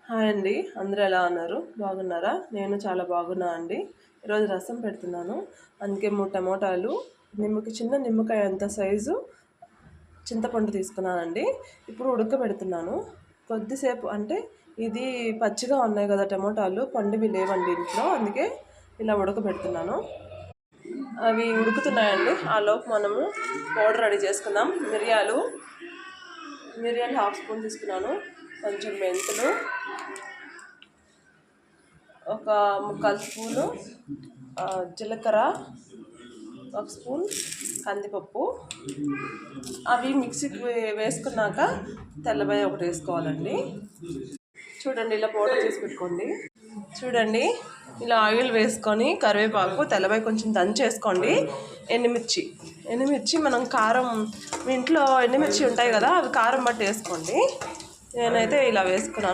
Hi అండి, అందరూ ఎలా ఉన్నారు? బాగున్నారా? నేను చాలా బాగున్నా అండి. ఈరోజు రసం పెడుతున్నాను. అందుకే 3 టమోటాలు, చిన్న నిమ్మకాయ అంత సైజు చింతపండు తీసుకున్నానండి. ఇప్పుడు ఉడకబెడుతున్నాను. కొద్దిసేపు అంటే ఇది పచ్చిగా ఉన్నాయి కదా టమోటాలు, పండువి లేవండి ఇంట్లో, అందుకే ఇలా ఉడకబెడుతున్నాను. అవి ఉడుకుతున్నాయండి. ఆ లోపు మనము పౌడర్ రెడీ చేసుకుందాం. మిరియాలు 1/2 స్పూన్ తీసుకున్నాను. కొంచెం మెంతులు, ఒక 1/4 స్పూను జీలకర్ర, 1 స్పూన్ కందిపప్పు. అవి మిక్సీకి వేసుకున్నాక తెల్లబాయ ఒకటి వేసుకోవాలండి. చూడండి, ఇలా పౌడర్ చేసి పెట్టుకోండి. చూడండి, ఇలా ఆయిల్ వేసుకొని కరివేపాకు, తెల్లబాయ కొంచెం దంచేసుకోండి. ఎండుమిర్చి మనం కారం, మీ ఇంట్లో ఎండుమిర్చి ఉంటాయి కదా, అవి కారం బట్టి వేసుకోండి. నేనైతే ఇలా వేసుకున్నాను.